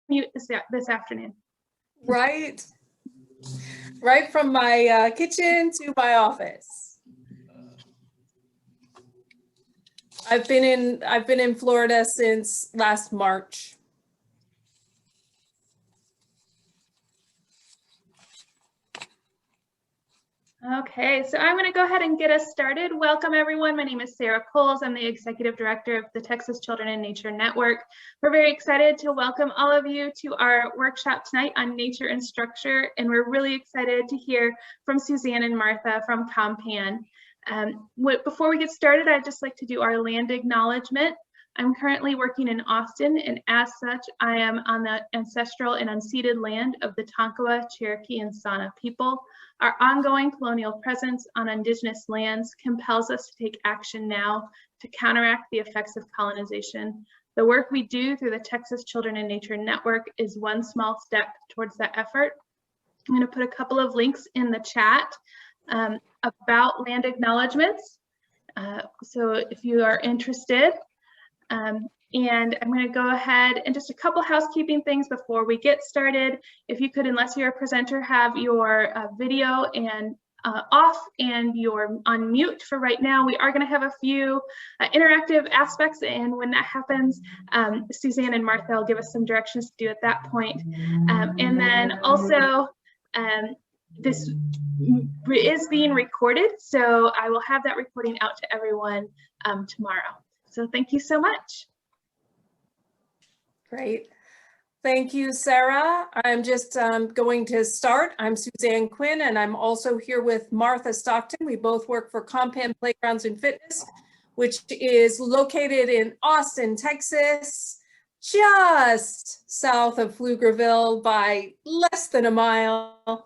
mute this afternoon. Right from my kitchen to my office. I've been in Florida since last March. Okay, so I'm going to go ahead and get us started. Welcome, everyone. My name is Sarah Coles. I'm the Executive Director of the Texas Children in Nature Network. We're very excited to welcome all of you to our workshop tonight on nature and structure, and we're really excited to hear from Suzanne and Martha from Compan. Before we get started, I'd just like to do our land acknowledgement. I'm currently working in Austin, and as such, I am on the ancestral and unceded land of the Tonkawa, Cherokee, and Sauna people. Our ongoing colonial presence on indigenous lands compels us to take action now to counteract the effects of colonization. The work we do through the Texas Children in Nature Network is one small step towards that effort. I'm going to put a couple of links in the chat about land acknowledgements. So if you are interested, and I'm going to go ahead and just a couple housekeeping things before we get started. If you could, unless you're a presenter, have your video and off and you're on mute for right now. We are going to have a few interactive aspects, and when that happens, Suzanne and Martha will give us some directions to do at that point. And then also, this is being recorded, so I will have that recording out to everyone tomorrow. So thank you so much. Great. Thank you, Sarah. I'm just going to start. I'm Suzanne Quinn, and I'm also here with Martha Stockton. We both work for Compan Playgrounds and Fitness, which is located in Austin, Texas, just south of Pflugerville by less than a mile.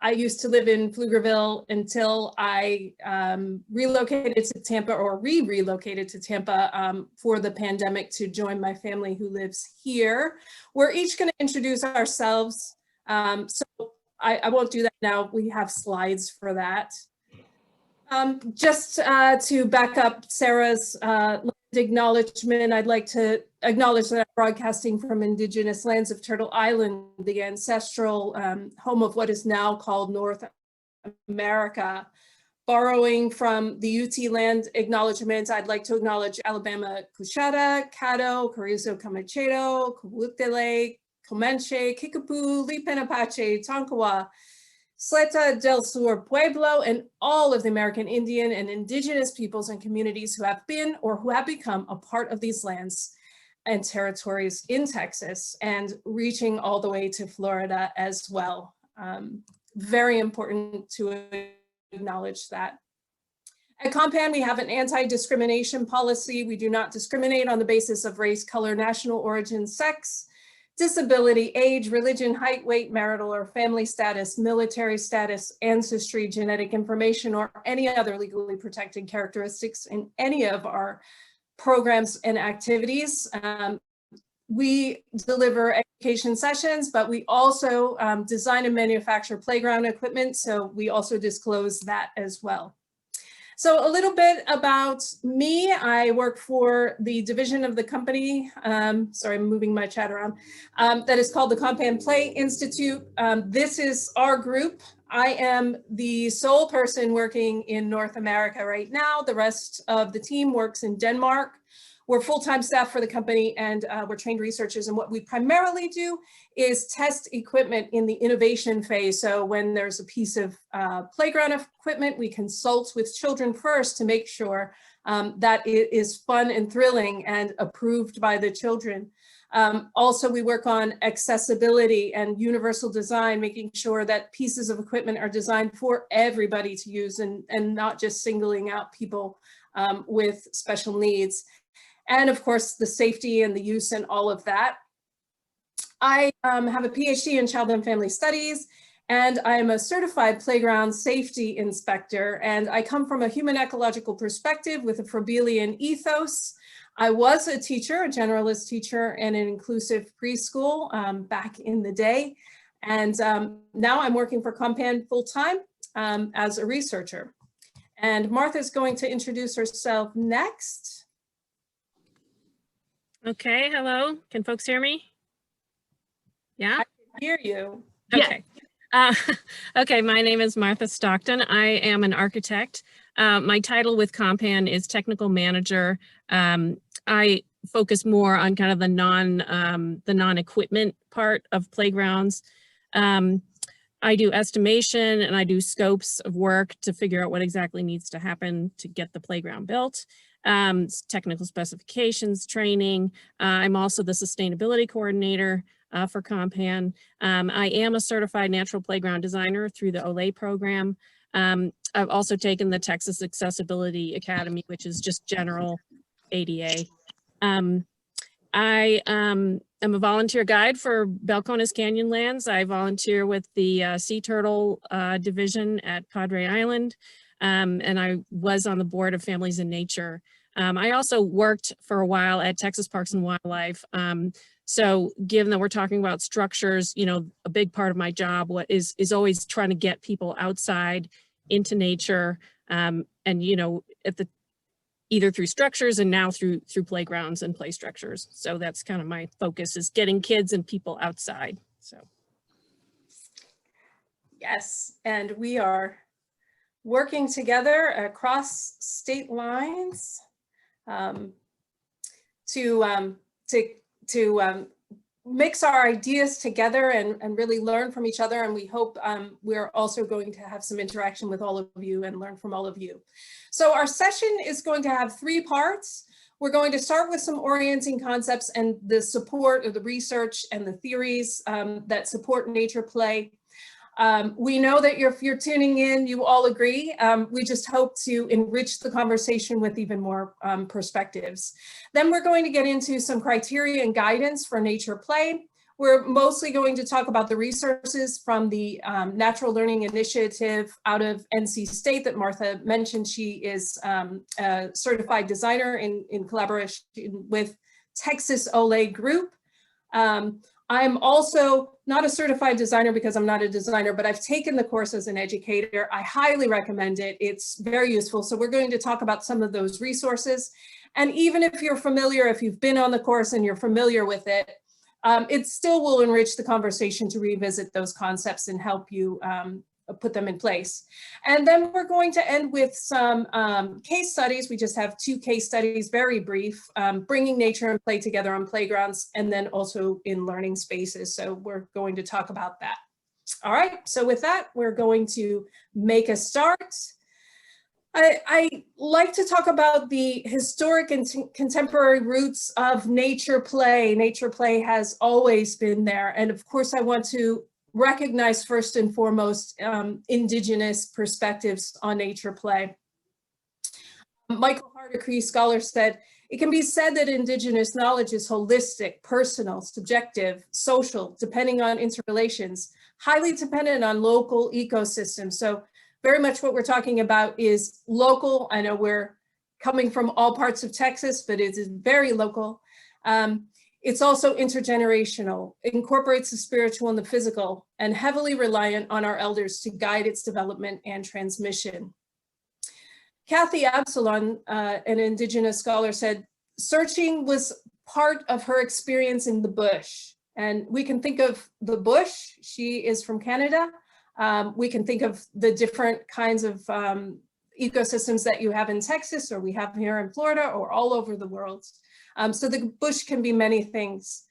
I used to live in Pflugerville until I relocated to Tampa, or relocated to Tampa for the pandemic to join my family who lives here. We're each going to introduce ourselves. So I won't do that now. We have slides for that. Just to back up Sarah's acknowledgement, I'd like to acknowledge that I'm broadcasting from indigenous lands of Turtle Island, the ancestral home of what is now called North America. Borrowing from the UT land acknowledgement, I'd like to acknowledge Alabama Cushata, Caddo, Carrizo Camacheto, Cowutele, Comanche, Kickapoo, Lipan Apache, Tonkawa, Zylestra del Sur Pueblo, and all of the American Indian and indigenous peoples and communities who have been or who have become a part of these lands and territories in Texas, and reaching all the way to Florida as well. Very important to acknowledge that. At Compan, we have an anti-discrimination policy. We do not discriminate on the basis of race, color, national origin, sex, disability, age, religion, height, weight, marital or family status, military status, ancestry, genetic information, or any other legally protected characteristics in any of our programs and activities. We deliver education sessions, but we also design and manufacture playground equipment, so we also disclose that as well. So a little bit about me. I work for the division of the company, sorry, I'm moving my chat around, that is called the Compan Play Institute. This is our group. I am the sole person working in North America right now. The rest of the team works in Denmark. We're full-time staff for the company, and we're trained researchers, and what we primarily do is test equipment in the innovation phase. So when there's a piece of playground equipment, we consult with children first to make sure that it is fun and thrilling and approved by the children. Also, we work on accessibility and universal design, making sure that pieces of equipment are designed for everybody to use, and not just singling out people with special needs. And of course, the safety and the use and all of that. I have a PhD in Child and Family Studies, and I am a certified playground safety inspector, and I come from a human ecological perspective with a Froebelian ethos. I was a teacher, a generalist teacher, and an inclusive preschool back in the day, and now I'm working for Compan full-time as a researcher. And Martha's going to introduce herself next. Okay, hello. Can folks hear me? Yeah? I can hear you. Okay. Okay, my name is Martha Stockton. I am an architect. My title with Compan is Technical Manager. I focus more on kind of the non-equipment part of playgrounds. I do estimation and I do scopes of work to figure out what exactly needs to happen to get the playground built. Technical specifications, training. I'm also the sustainability coordinator for Compan. I am a certified natural playground designer through the OLE program. I've also taken the Texas Accessibility Academy, which is just general ADA. I am a volunteer guide for Balcones Canyonlands. I volunteer with the Sea Turtle Division at Padre Island, and I was on the board of Families in Nature. I also worked for a while at Texas Parks and Wildlife. So given that we're talking about structures, you know, a big part of my job is always trying to get people outside into nature, and, you know, either through structures and now through playgrounds and play structures. So that's kind of my focus, is getting kids and people outside. So. Yes, and we are working together across state lines to mix our ideas together and really learn from each other. And we hope we're also going to have some interaction with all of you and learn from all of you. So our session is going to have 3 parts. We're going to start with some orienting concepts and the support of the research and the theories that support nature play. We know that if you're tuning in, you all agree. We just hope to enrich the conversation with even more perspectives. Then we're going to get into some criteria and guidance for nature play. We're mostly going to talk about the resources from the Natural Learning Initiative out of NC State that Martha mentioned. She is a certified designer in collaboration with Texas OLE Group. I'm also not a certified designer because I'm not a designer, but I've taken the course as an educator. I highly recommend it. It's very useful. So we're going to talk about some of those resources. And even if you're familiar, if you've been on the course and you're familiar with it, it still will enrich the conversation to revisit those concepts and help you put them in place. And then we're going to end with some case studies. We just have 2 case studies, very brief, bringing nature and play together on playgrounds and then also in learning spaces. So we're going to talk about that. All right, so with that, we're going to make a start. I like to talk about the historic and contemporary roots of nature play. Nature play has always been there. And of course, I want to recognize first and foremost Indigenous perspectives on nature play. Michael Hardacre, scholar, said, "It can be said that Indigenous knowledge is holistic, personal, subjective, social, depending on interrelations, highly dependent on local ecosystems." So very much what we're talking about is local. I know coming from all parts of Texas, but it is very local. It's also intergenerational, incorporates the spiritual and the physical, and heavily reliant on our elders to guide its development and transmission. Kathy Absalon, an Indigenous scholar, said, searching was part of her experience in the bush. And we can think of the bush. She is from Canada. We can think of the different kinds of ecosystems that you have in Texas, or we have here in Florida, or all over the world. So the bush can be many things.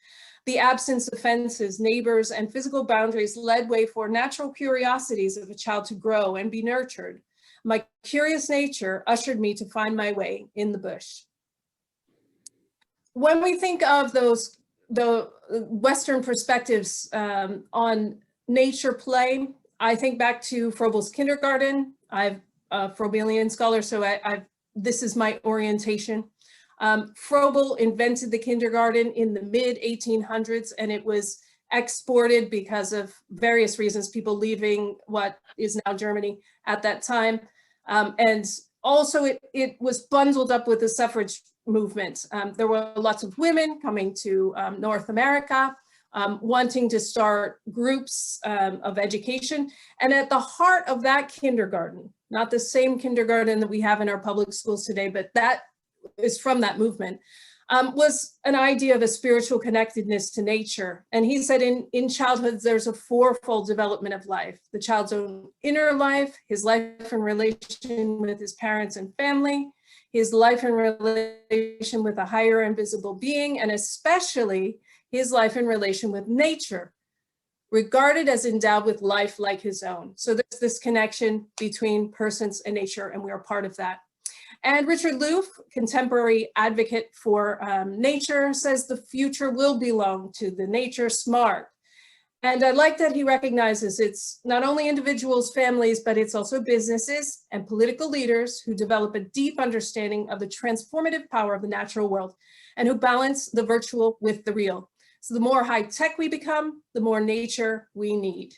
The absence of fences, neighbors, and physical boundaries led way for natural curiosities of a child to grow and be nurtured. My curious nature ushered me to find my way in the bush. When we think of the Western perspectives on nature play, I think back to Froebel's kindergarten. I'm a Froebelian scholar, so this is my orientation. Froebel invented the kindergarten in the mid-1800s, and it was exported because of various reasons, people leaving what is now Germany at that time. And also it was bundled up with the suffrage movement. There were lots of women coming to North America, wanting to start groups of education. And at the heart of that kindergarten, not the same kindergarten that we have in our public schools today, but that is from that movement, was an idea of a spiritual connectedness to nature. And he said in childhood, there's a fourfold development of life: the child's own inner life, his life in relation with his parents and family, his life in relation with a higher invisible being, and especially his life in relation with nature, regarded as endowed with life like his own. So there's this connection between persons and nature, and we are part of that. And Richard Louv, contemporary advocate for nature, says the future will belong to the nature smart. And I like that he recognizes it's not only individuals, families, but it's also businesses and political leaders who develop a deep understanding of the transformative power of the natural world and who balance the virtual with the real. So the more high tech we become, the more nature we need.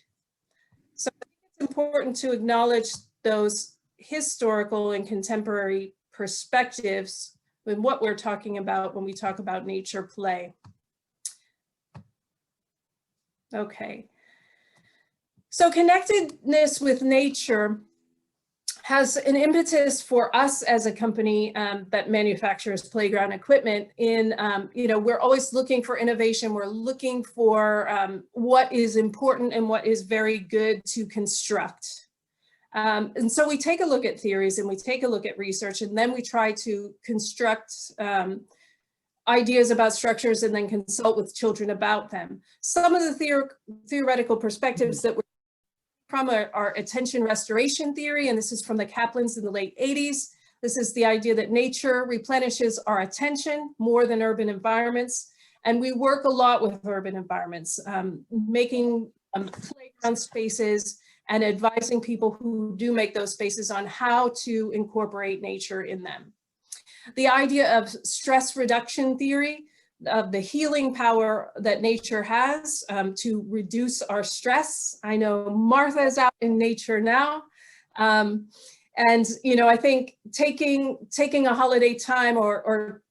So I think it's important to acknowledge those historical and contemporary perspectives in what we're talking about when we talk about nature play. Okay, so connectedness with nature has an impetus for us as a company that manufactures playground equipment in, we're always looking for innovation. We're looking for what is important and what is very good to construct. And so we take a look at theories and we take a look at research, and then we try to construct ideas about structures and then consult with children about them. Some of the theoretical perspectives that we're from are attention restoration theory, and this is from the Kaplans in the late 80s. This is the idea that nature replenishes our attention more than urban environments. And we work a lot with urban environments, making playground spaces and advising people who do make those spaces on how to incorporate nature in them. The idea of stress reduction theory, of the healing power that nature has to reduce our stress. I know Martha is out in nature now. And I think taking a holiday time or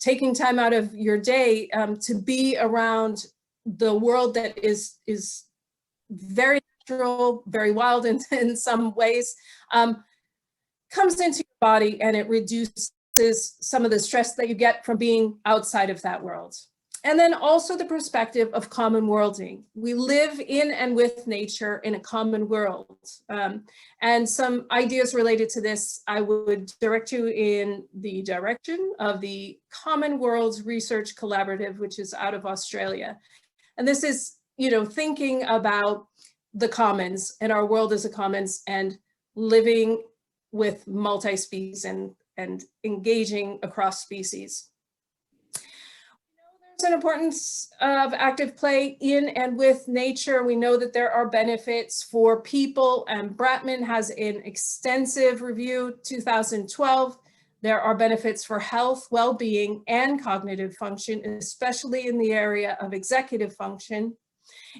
taking time out of your day to be around the world that is very natural, very wild in some ways, comes into your body and it reduces some of the stress that you get from being outside of that world. And then also the perspective of common worlding. We live in and with nature in a common world. And some ideas related to this, I would direct you in the direction of the Common Worlds Research Collaborative, which is out of Australia. And this is, thinking about the commons and our world as a commons and living with multi-species and engaging across species. We know there's an importance of active play in and with nature. We know that there are benefits for people, and Bratman has an extensive review, 2012. There are benefits for health, well-being, and cognitive function, especially in the area of executive function.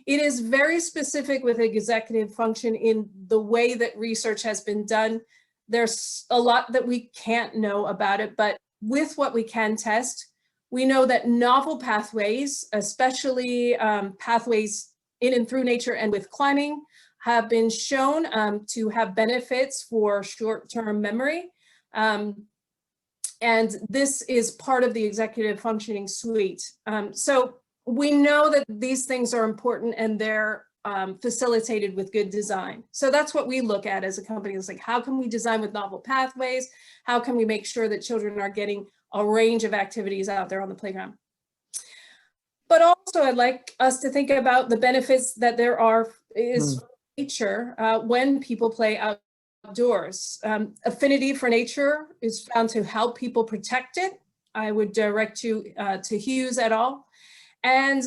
It is very specific with executive function in the way that research has been done. There's a lot that we can't know about it, but with what we can test, we know that novel pathways, especially pathways in and through nature and with climbing, have been shown to have benefits for short-term memory. And this is part of the executive functioning suite. So we know that these things are important and they're facilitated with good design. So that's what we look at as a company. It's like, how can we design with novel pathways? How can we make sure that children are getting a range of activities out there on the playground? But also I'd like us to think about the benefits that there is for nature when people play outdoors. Affinity for nature is found to help people protect it. I would direct you to Hughes et al. And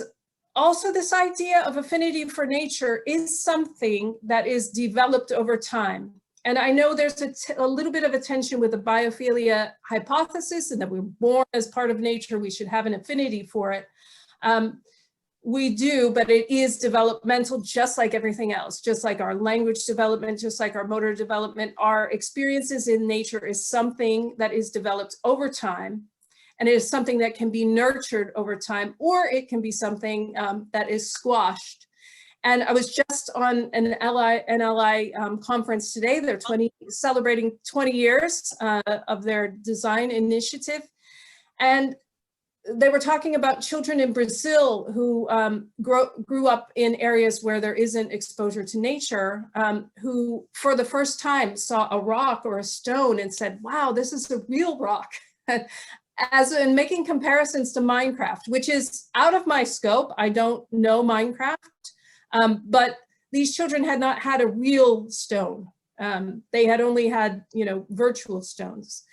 also this idea of affinity for nature is something that is developed over time. And I know there's a little bit of a tension with the biophilia hypothesis and that we're born as part of nature, we should have an affinity for it. We do, but it is developmental just like everything else, just like our language development, just like our motor development. Our experiences in nature is something that is developed over time. And it is something that can be nurtured over time, or it can be something that is squashed. And I was just on an NLI conference today. They're celebrating 20 years of their design initiative. And they were talking about children in Brazil who grew up in areas where there isn't exposure to nature, who for the first time saw a rock or a stone and said, wow, this is a real rock. As in making comparisons to Minecraft, which is out of my scope. I don't know Minecraft, but these children had not had a real stone. They had only had, virtual stones.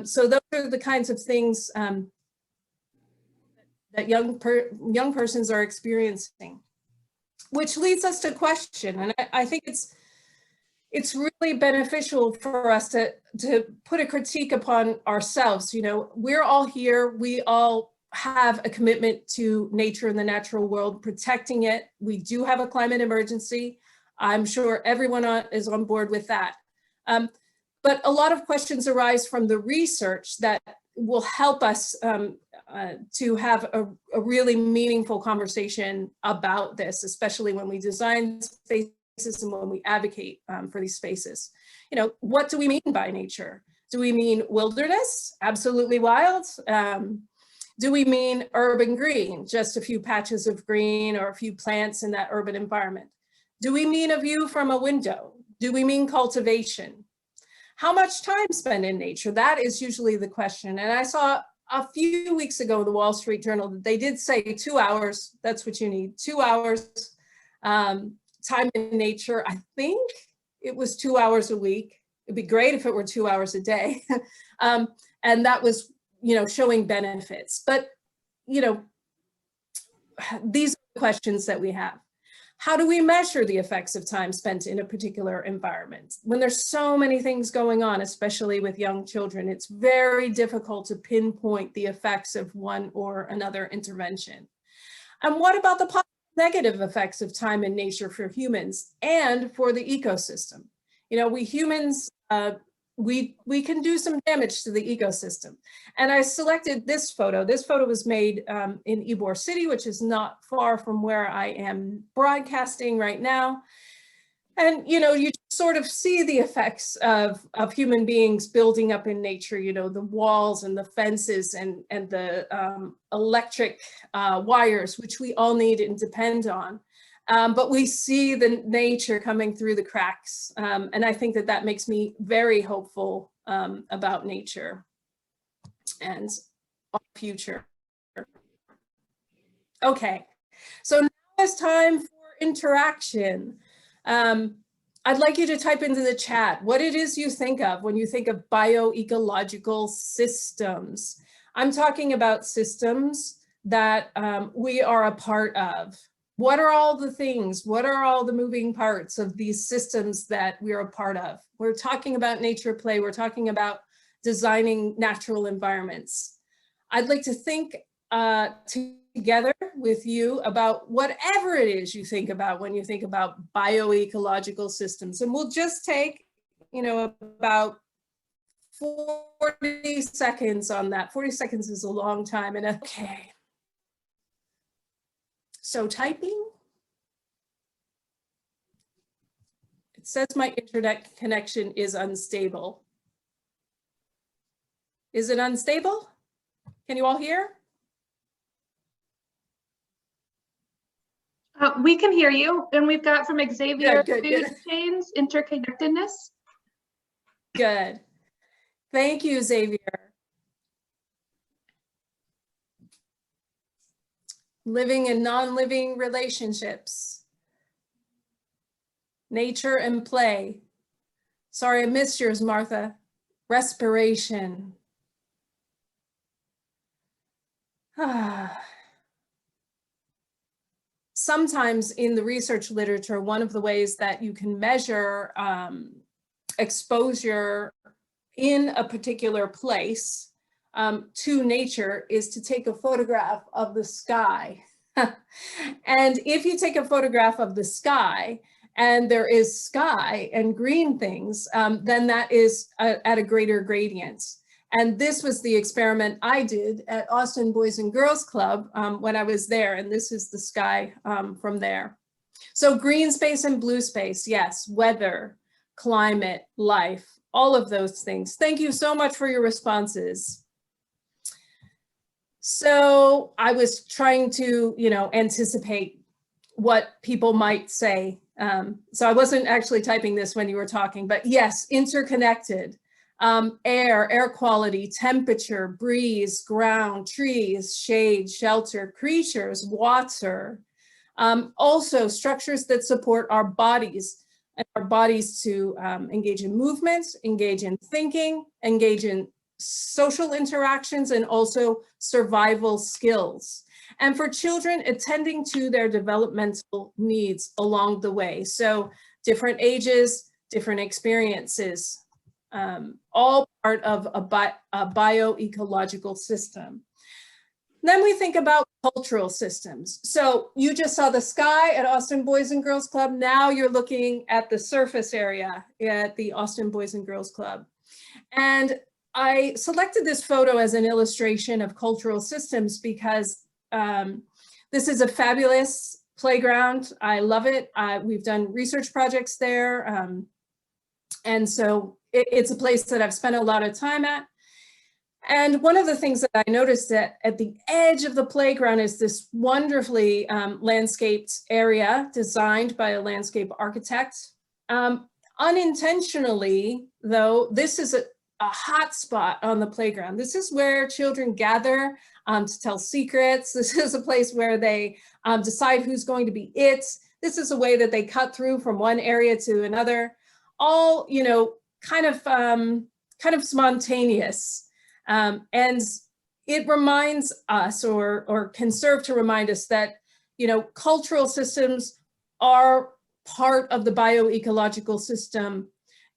So those are the kinds of things that young persons are experiencing, which leads us to question. And I think it's really beneficial for us to put a critique upon ourselves. We're all here. We all have a commitment to nature and the natural world, protecting it. We do have a climate emergency. I'm sure everyone is on board with that. But a lot of questions arise from the research that will help us to have a really meaningful conversation about this, especially when we design spaces and when we advocate for these spaces. What do we mean by nature? Do we mean wilderness, absolutely wild? Do we mean urban green, just a few patches of green or a few plants in that urban environment? Do we mean a view from a window? Do we mean cultivation? How much time spent in nature? That is usually the question. And I saw a few weeks ago in the Wall Street Journal that they did say 2 hours, that's what you need, 2 hours time in nature. I think it was 2 hours a week. It'd be great if it were 2 hours a day. And that was, showing benefits. But, these are the questions that we have. How do we measure the effects of time spent in a particular environment? When there's so many things going on, especially with young children, it's very difficult to pinpoint the effects of one or another intervention. And what about the positive, negative effects of time in nature for humans and for the ecosystem? We humans, we can do some damage to the ecosystem. And I selected this photo. This photo was made in Ybor City, which is not far from where I am broadcasting right now. And, you sort of see the effects of human beings building up in nature, the walls and the fences and the electric wires, which we all need and depend on. But we see the nature coming through the cracks. And I think that makes me very hopeful about nature and our future. Okay, so now it's time for interaction. I'd like you to type into the chat what it is you think of when you think of bioecological systems. I'm talking about systems that we are a part of. What are all the things? What are all the moving parts of these systems that we're a part of? We're talking about nature play. We're talking about designing natural environments. I'd like to think together with you about whatever it is you think about when you think about bioecological systems. And we'll just take, about 40 seconds on that. 40 seconds is a long time. And okay. So typing. It says my internet connection is unstable. Is it unstable? Can you all hear? We can hear you, and we've got from Xavier good. Chains, Interconnectedness. Good. Thank you, Xavier. Living and non-living relationships. Nature and play. Sorry, I missed yours, Martha. Respiration. Sometimes in the research literature, one of the ways that you can measure exposure in a particular place to nature is to take a photograph of the sky. And if you take a photograph of the sky and there is sky and green things, then that is at a greater gradient. And this was the experiment I did at Austin Boys and Girls Club when I was there. And this is the sky from there. So green space and blue space, yes, weather, climate, life, all of those things. Thank you so much for your responses. So I was trying to, anticipate what people might say. So I wasn't actually typing this when you were talking, but yes, interconnected. Air quality, temperature, breeze, ground, trees, shade, shelter, creatures, water. Also structures that support our bodies, and our bodies to engage in movement, engage in thinking, engage in social interactions, and also survival skills. And for children, attending to their developmental needs along the way. So different ages, different experiences, all part of a bioecological system. Then we think about cultural systems. So you just saw the sky at Austin Boys and Girls Club. Now you're looking at the surface area at the Austin Boys and Girls Club. And I selected this photo as an illustration of cultural systems because this is a fabulous playground. I love it. We've done research projects there. And so it's a place that I've spent a lot of time at. And one of the things that I noticed that at the edge of the playground is this wonderfully landscaped area designed by a landscape architect. Unintentionally, though, this is a hot spot on the playground. This is where children gather to tell secrets. This is a place where they decide who's going to be it. This is a way that they cut through from one area to another. All, kind of spontaneous. And it reminds us, or can serve to remind us that, cultural systems are part of the bioecological system.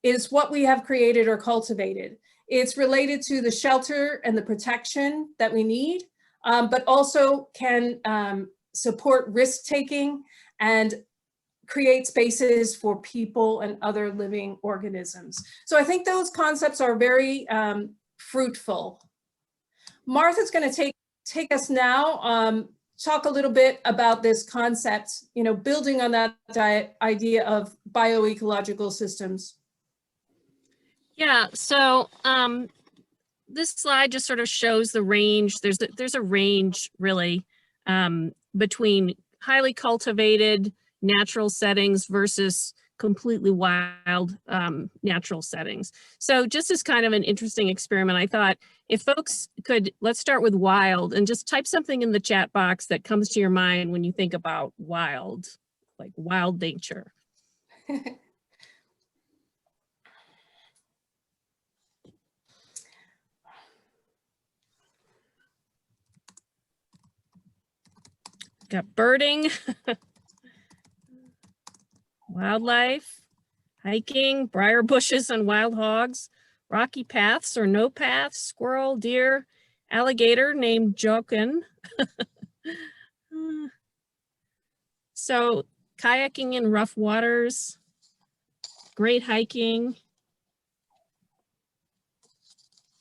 Is what we have created or cultivated. It's related to the shelter and the protection that we need, but also can support risk-taking and create spaces for people and other living organisms. So I think those concepts are very fruitful. Martha's going to take us now, talk a little bit about this concept, building on that idea of bioecological systems. Yeah, so this slide just sort of shows the range. There's a range really between highly cultivated natural settings versus completely wild natural settings. So just as kind of an interesting experiment, I thought if folks could, let's start with wild and just type something in the chat box that comes to your mind when you think about wild, like wild nature. Got birding, wildlife, hiking, briar bushes and wild hogs, rocky paths or no paths, squirrel, deer, alligator named Jokin. So kayaking in rough waters, great hiking.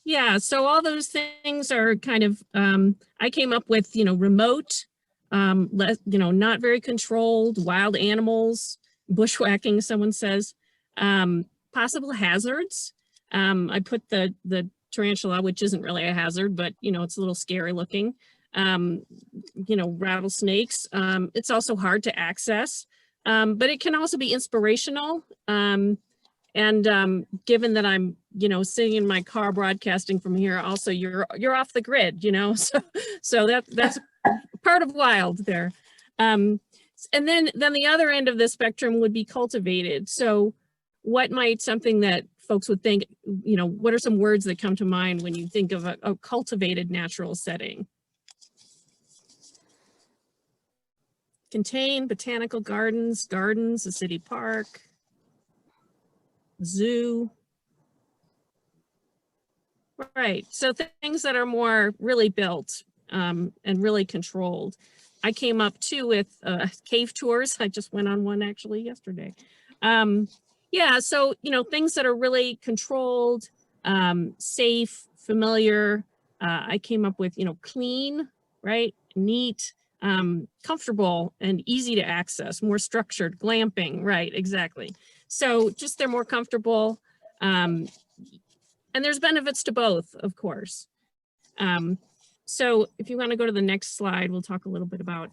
Yeah, so all those things are kind of, I came up with, remote, not very controlled, wild animals, bushwhacking, someone says, possible hazards. I put the tarantula, which isn't really a hazard, but it's a little scary looking. Rattlesnakes. It's also hard to access, but it can also be inspirational. And given that I'm, sitting in my car broadcasting from here, also you're off the grid, so that's part of wild there. And then the other end of the spectrum would be cultivated. So what might something that folks would think, what are some words that come to mind when you think of a cultivated natural setting? Contain, botanical gardens, a city park, zoo. Right, so things that are more really built and really controlled. I came up too with cave tours. I just went on one actually yesterday. Yeah, so, things that are really controlled, safe, familiar. I came up with, clean, right, neat, comfortable and easy to access, more structured, glamping, right, exactly. So just they're more comfortable. And there's benefits to both, of course. So if you want to go to the next slide, we'll talk a little bit about.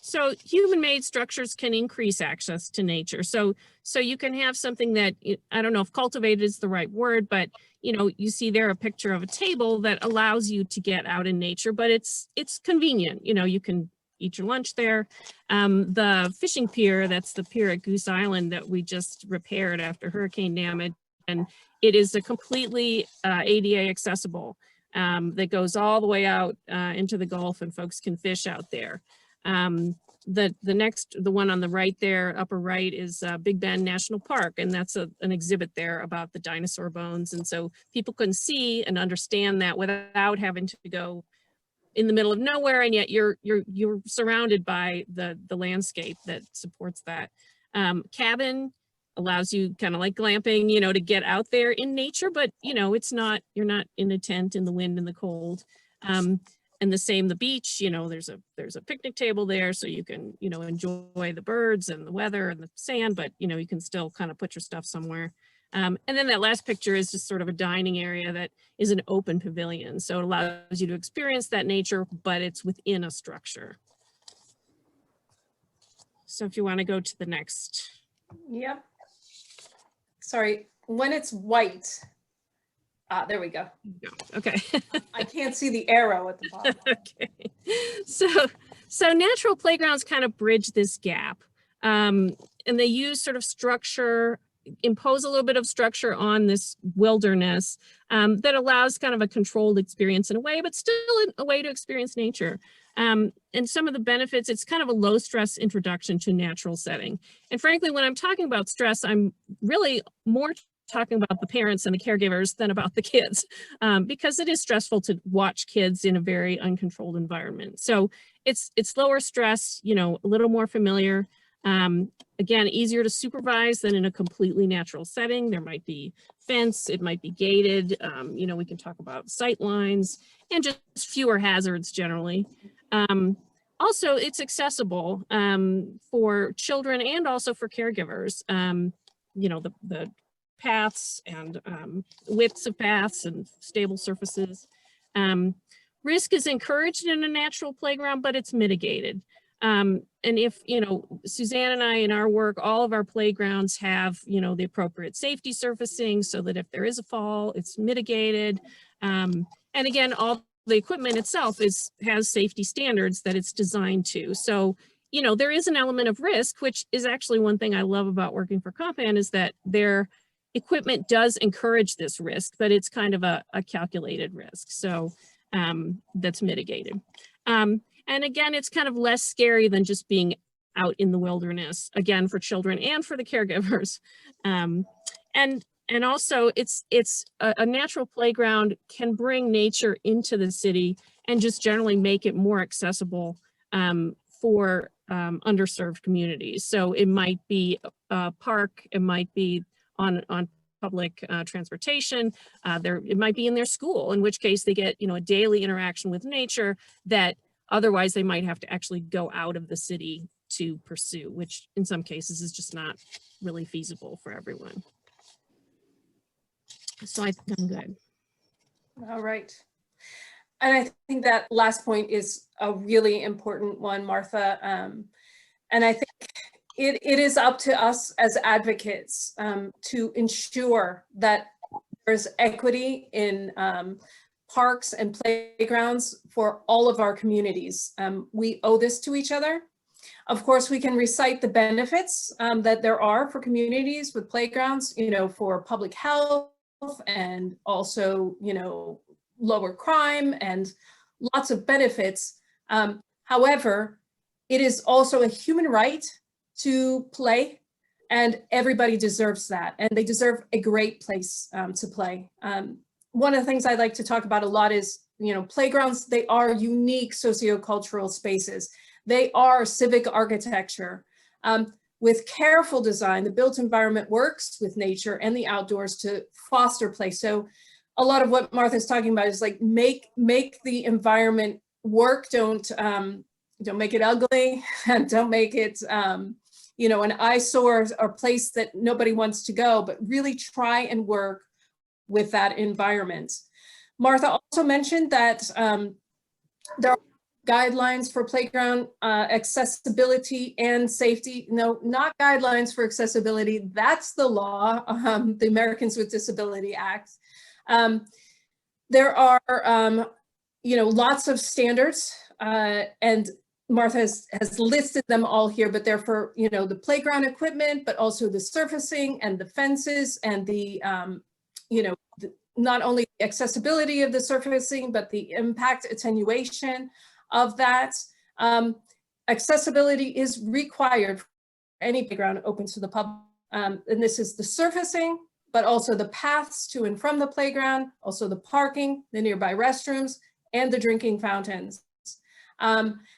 So human-made structures can increase access to nature. So you can have something that, I don't know if cultivated is the right word, but you see there a picture of a table that allows you to get out in nature, but it's convenient. You can eat your lunch there. The fishing pier, that's the pier at Goose Island that we just repaired after hurricane damage, and it is a completely ADA accessible that goes all the way out into the Gulf, and folks can fish out there. The one on the right there, upper right, is Big Bend National Park, and that's an exhibit there about the dinosaur bones, and so people can see and understand that without having to go in the middle of nowhere, and yet you're surrounded by the landscape that supports that. Cabin allows you, kind of like glamping, to get out there in nature, but it's not, you're not in a tent in the wind and the cold. And the same, the beach, there's a picnic table there, so you can, enjoy the birds and the weather and the sand, but you can still kind of put your stuff somewhere. And then that last picture is just sort of a dining area that is an open pavilion. So it allows you to experience that nature, but it's within a structure. So if you want to go to the next. Yep. Sorry, when it's white. There we go. Okay. I can't see the arrow at the bottom. Okay. So natural playgrounds kind of bridge this gap. And they use sort of structure, impose a little bit of structure on this wilderness that allows kind of a controlled experience in a way, but still a way to experience nature. And some of the benefits, it's kind of a low stress introduction to natural setting. And frankly, when I'm talking about stress, I'm really more talking about the parents and the caregivers than about the kids, because it is stressful to watch kids in a very uncontrolled environment. So it's lower stress, a little more familiar. Again, easier to supervise than in a completely natural setting. There might be fence, it might be gated. We can talk about sight lines and just fewer hazards generally. Also, it's accessible for children and also for caregivers. The paths and widths of paths and stable surfaces. Risk is encouraged in a natural playground, but it's mitigated. And if, Suzanne and I in our work, all of our playgrounds have, the appropriate safety surfacing so that if there is a fall, it's mitigated. And again, all the equipment itself has safety standards that it's designed to. So, there is an element of risk, which is actually one thing I love about working for Kaplan, is that their equipment does encourage this risk, but it's kind of a calculated risk. So that's mitigated. And again, it's kind of less scary than just being out in the wilderness, again, for children and for the caregivers. And also it's a natural playground can bring nature into the city and just generally make it more accessible for underserved communities. So it might be a park, it might be on public transportation, it might be in their school, in which case they get a daily interaction with nature that otherwise they might have to actually go out of the city to pursue, which in some cases is just not really feasible for everyone. So I think I'm good. All right. And I think that last point is a really important one, Martha. And I think it is up to us as advocates to ensure that there's equity in parks and playgrounds for all of our communities. We owe this to each other. Of course, we can recite the benefits that there are for communities with playgrounds, for public health and also, lower crime and lots of benefits. However, it is also a human right to play, and everybody deserves that, and they deserve a great place to play. One of the things I like to talk about a lot is, playgrounds, they are unique sociocultural spaces. They are civic architecture. With careful design, the built environment works with nature and the outdoors to foster play. So a lot of what Martha's talking about is like, make the environment work, don't make it ugly, and don't make it, an eyesore or place that nobody wants to go, but really try and work with that environment. Martha also mentioned that there are guidelines for playground accessibility and safety. No, not guidelines for accessibility. That's the law, the Americans with Disability Act. There are, lots of standards, and Martha has listed them all here, but they're for, the playground equipment, but also the surfacing and the fences and the, not only the accessibility of the surfacing, but the impact attenuation of that. Accessibility is required for any playground open to the public. And this is the surfacing, but also the paths to and from the playground, also the parking, the nearby restrooms, and the drinking fountains.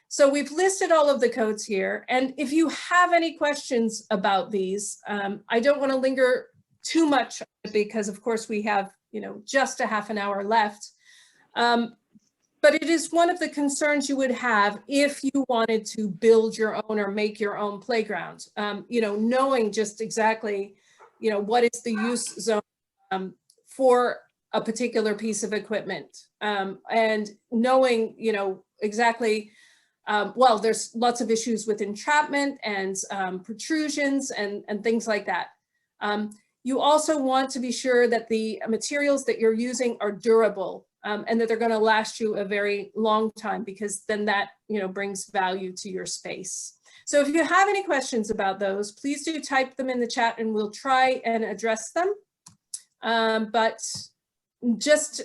So we've listed all of the codes here. And if you have any questions about these, I don't want to linger too much because of course we have, just a half an hour left. But it is one of the concerns you would have if you wanted to build your own or make your own playground, knowing just exactly, what is the use zone for a particular piece of equipment, and knowing, exactly, well, there's lots of issues with entrapment and protrusions and things like that. You also want to be sure that the materials that you're using are durable, and that they're going to last you a very long time, because then that, brings value to your space. So if you have any questions about those, please do type them in the chat and we'll try and address them. But just,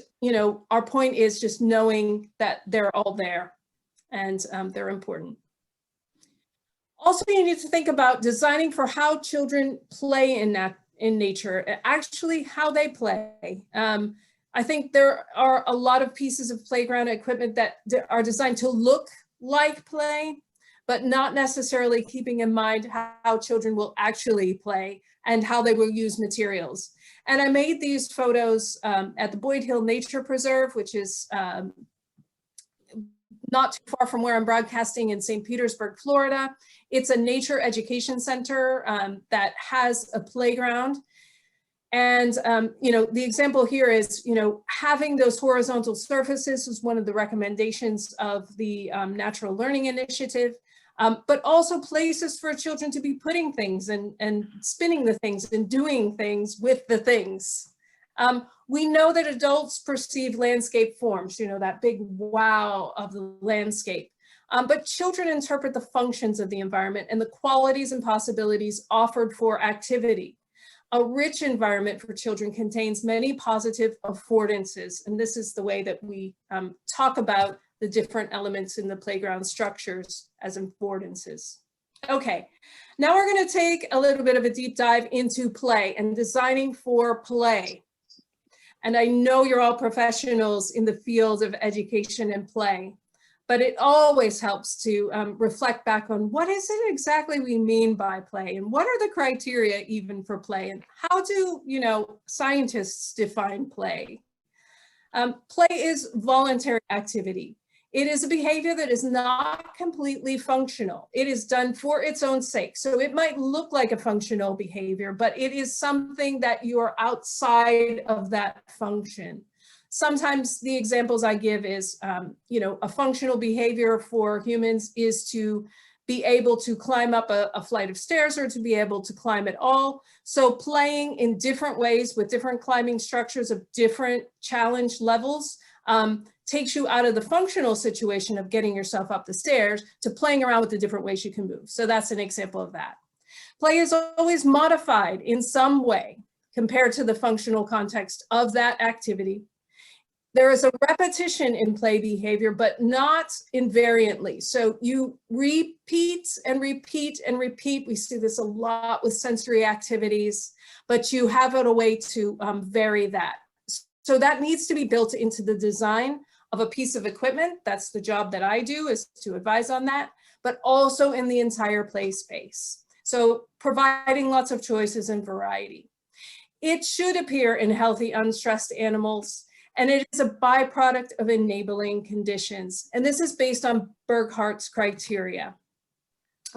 our point is just knowing that they're all there and they're important. Also, you need to think about designing for how children play in nature, actually how they play. I think there are a lot of pieces of playground equipment that are designed to look like play, but not necessarily keeping in mind how children will actually play and how they will use materials. And I made these photos at the Boyd Hill Nature Preserve, which is not too far from where I'm broadcasting in St. Petersburg, Florida. It's a nature education center that has a playground. And, the example here is, having those horizontal surfaces was one of the recommendations of the Natural Learning Initiative, but also places for children to be putting things and spinning the things and doing things with the things. We know that adults perceive landscape forms, that big wow of the landscape, but children interpret the functions of the environment and the qualities and possibilities offered for activity. A rich environment for children contains many positive affordances, and this is the way that we talk about the different elements in the playground structures as affordances. Okay, now we're going to take a little bit of a deep dive into play and designing for play. And I know you're all professionals in the field of education and play, but it always helps to reflect back on what is it exactly we mean by play, and what are the criteria even for play, and how do scientists define play? Play is voluntary activity. It is a behavior that is not completely functional. It is done for its own sake. So it might look like a functional behavior, but it is something that you are outside of that function. Sometimes the examples I give is, a functional behavior for humans is to be able to climb up a flight of stairs or to be able to climb at all. So playing in different ways with different climbing structures of different challenge levels takes you out of the functional situation of getting yourself up the stairs to playing around with the different ways you can move. So that's an example of that. Play is always modified in some way compared to the functional context of that activity. There is a repetition in play behavior, but not invariantly. So you repeat and repeat and repeat. We see this a lot with sensory activities, but you have a way to vary that. So that needs to be built into the design of a piece of equipment. That's the job that I do, is to advise on that, but also in the entire play space. So providing lots of choices and variety. It should appear in healthy, unstressed animals, and it is a byproduct of enabling conditions. And this is based on Burghart's criteria.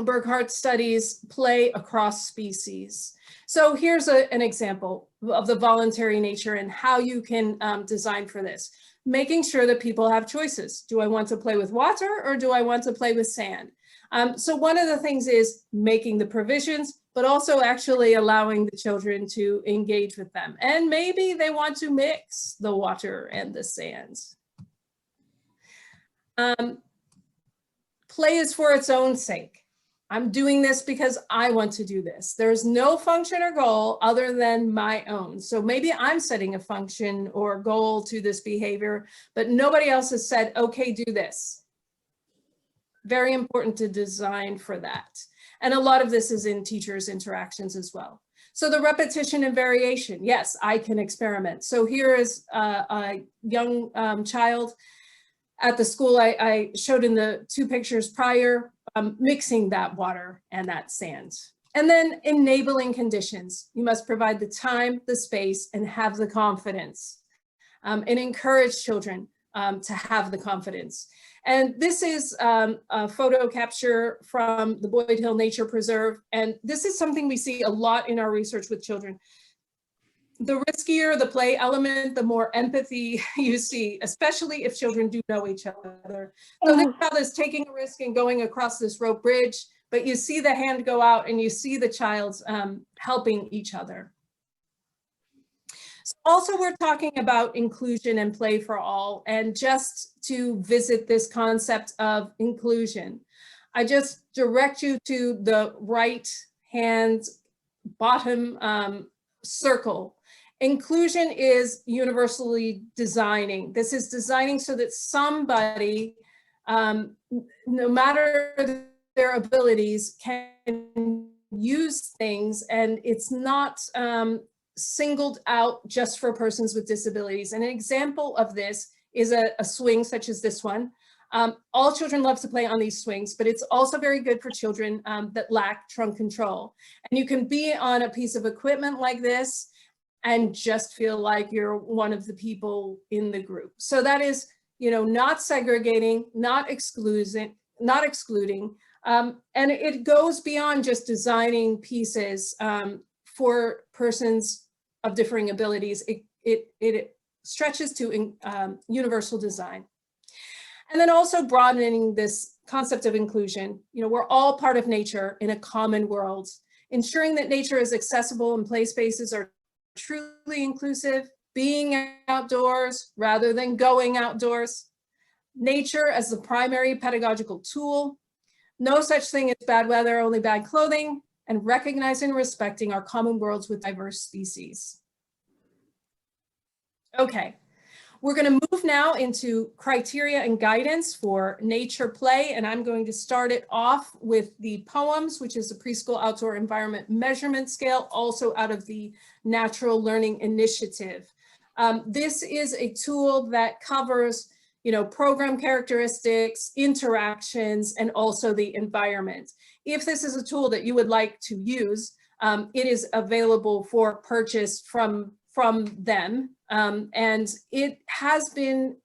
Burkhardt studies play across species. So here's an example of the voluntary nature and how you can design for this. Making sure that people have choices. Do I want to play with water or do I want to play with sand? So one of the things is making the provisions, but also actually allowing the children to engage with them. And maybe they want to mix the water and the sand. Play is for its own sake. I'm doing this because I want to do this. There's no function or goal other than my own. So maybe I'm setting a function or goal to this behavior, but nobody else has said, okay, do this. Very important to design for that. And a lot of this is in teachers' interactions as well. So the repetition and variation, yes, I can experiment. So here is a young child at the school I showed in the 2 pictures prior, mixing that water and that sand. And then enabling conditions. You must provide the time, the space, and have the confidence, and encourage children to have the confidence. And this is a photo capture from the Boyd Hill Nature Preserve. And this is something we see a lot in our research with children. The riskier the play element, the more empathy you see, especially if children do know each other. So this child is taking a risk and going across this rope bridge, but you see the hand go out and you see the child's helping each other. So also, we're talking about inclusion and play for all, and just to visit this concept of inclusion, I just direct you to the right hand bottom circle. Inclusion is universally designing. This is designing so that somebody, no matter their abilities, can use things, and it's not singled out just for persons with disabilities. And an example of this is a swing such as this one. All children love to play on these swings, but it's also very good for children that lack trunk control. And you can be on a piece of equipment like this and just feel like you're one of the people in the group. So that is, you know, not segregating, not excluding, and it goes beyond just designing pieces for persons of differing abilities. It stretches to universal design. And then also broadening this concept of inclusion. You know, we're all part of nature in a common world. Ensuring that nature is accessible and play spaces are truly inclusive, being outdoors rather than going outdoors, nature as the primary pedagogical tool, no such thing as bad weather, only bad clothing, and recognizing and respecting our common worlds with diverse species. Okay, we're going to move now into criteria and guidance for nature play, and I'm going to start it off with the poems, which is the Preschool Outdoor Environment Measurement Scale, also out of the Natural Learning Initiative. This is a tool that covers, you know, program characteristics, interactions, and also the environment. If this is a tool that you would like to use, it is available for purchase from them. And it has been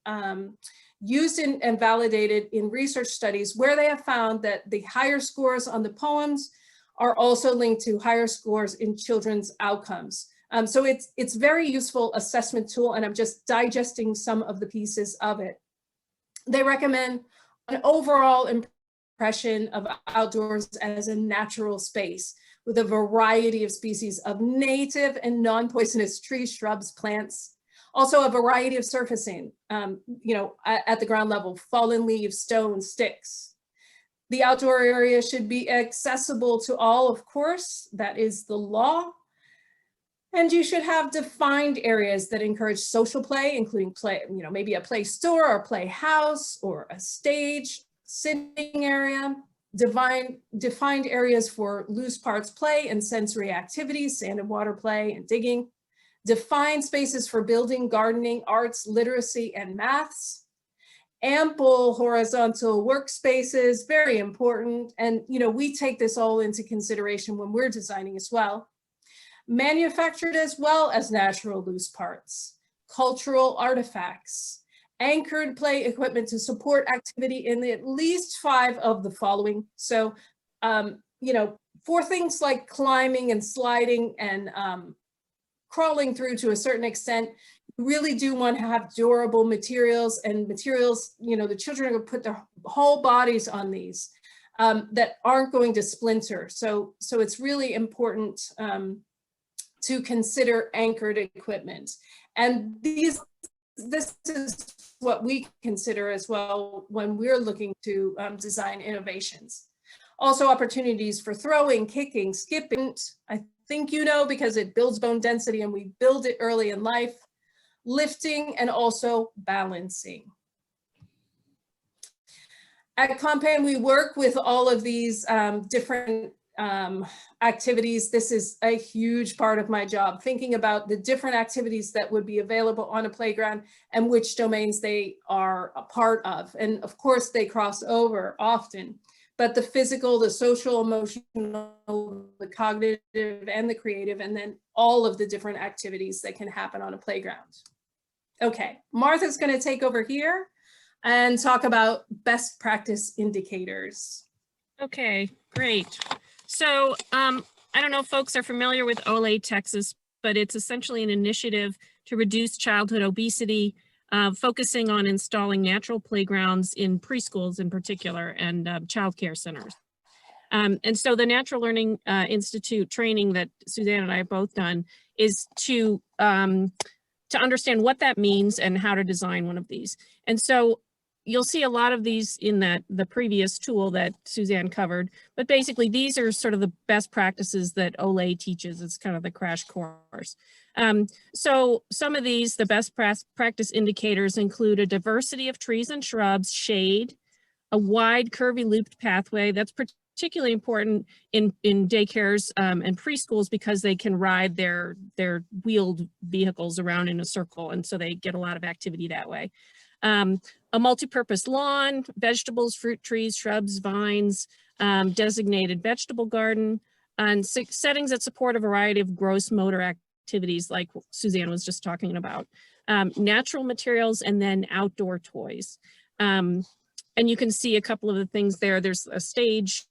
used and validated in research studies where they have found that the higher scores on the poems are also linked to higher scores in children's outcomes. So it's very useful assessment tool, and I'm just digesting some of the pieces of it. They recommend an overall impression of outdoors as a natural space with a variety of species of native and non-poisonous trees, shrubs, plants. Also a variety of surfacing, you know, at the ground level, fallen leaves, stones, sticks. The outdoor area should be accessible to all, of course, that is the law. And you should have defined areas that encourage social play, including play, you know, maybe a play store or play house or a stage, sitting area. Defined areas for loose parts play and sensory activities, sand and water play and digging. Defined spaces for building, gardening, arts, literacy, and maths. Ample horizontal workspaces, very important. And, you know, we take this all into consideration when we're designing as well. Manufactured as well as natural loose parts. Cultural artifacts. Anchored play equipment to support activity in at least 5 of the following. So you know, for things like climbing and sliding and crawling through to a certain extent, you really do want to have durable materials and materials, you know, the children are going to put their whole bodies on these that aren't going to splinter. So it's really important to consider anchored equipment. And this is what we consider as well when we're looking to design innovations. Also opportunities for throwing, kicking, skipping. I think you know, because it builds bone density and we build it early in life. Lifting and also balancing. At Compan, we work with all of these different activities. This is a huge part of my job, thinking about the different activities that would be available on a playground and which domains they are a part of. And of course, they cross over often, but the physical, the social, emotional, the cognitive, and the creative, and then all of the different activities that can happen on a playground. Okay, Martha's going to take over here and talk about best practice indicators. Okay, great. So I don't know if folks are familiar with OLE Texas, but it's essentially an initiative to reduce childhood obesity, focusing on installing natural playgrounds in preschools in particular and childcare centers. And so the Natural Learning Institute training that Suzanne and I have both done is to understand what that means and how to design one of these. And so you'll see a lot of these in the previous tool that Suzanne covered, but basically these are sort of the best practices that OLE teaches. It's kind of the crash course. So some of these, the best practice indicators include a diversity of trees and shrubs, shade, a wide curvy looped pathway. That's particularly important in daycares and preschools because they can ride their wheeled vehicles around in a circle, and so they get a lot of activity that way. A multi-purpose lawn, vegetables, fruit trees, shrubs, vines, designated vegetable garden, and settings that support a variety of gross motor activities like Suzanne was just talking about. Natural materials, and then outdoor toys. And you can see a couple of the things there. There's a stage,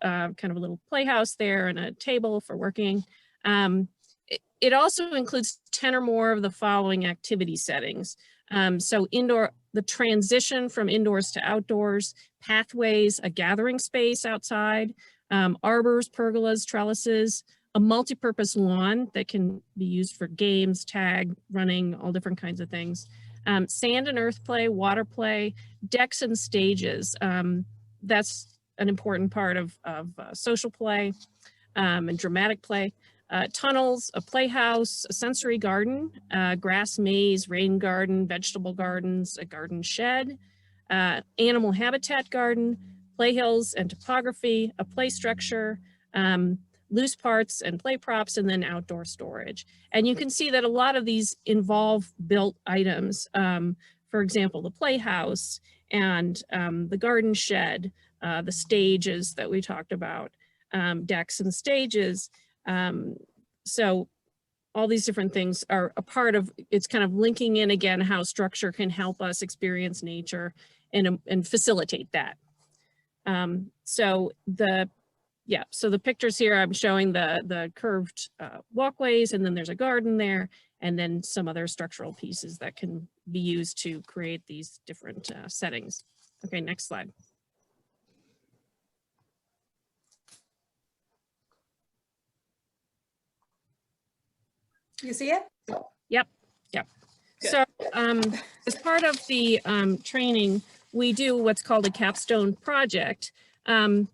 kind of a little playhouse there, and a table for working. It also includes 10 or more of the following activity settings. So the transition from indoors to outdoors, pathways, a gathering space outside, arbors, pergolas, trellises, a multi-purpose lawn that can be used for games, tag, running, all different kinds of things. Sand and earth play, water play, decks and stages. That's an important part of social play and dramatic play. Tunnels, a playhouse, a sensory garden, grass maze, rain garden, vegetable gardens, a garden shed, animal habitat garden, play hills and topography, a play structure, loose parts and play props, and then outdoor storage. And you can see that a lot of these involve built items. For example, the playhouse and the garden shed, the stages that we talked about, decks and stages. So all these different things are a part of, it's kind of linking in again how structure can help us experience nature and facilitate that. So the pictures here, I'm showing the curved walkways, and then there's a garden there, and then some other structural pieces that can be used to create these different settings. Okay, next slide. You see it? Yep. Good. So as part of the training, we do what's called a Capstone Project. And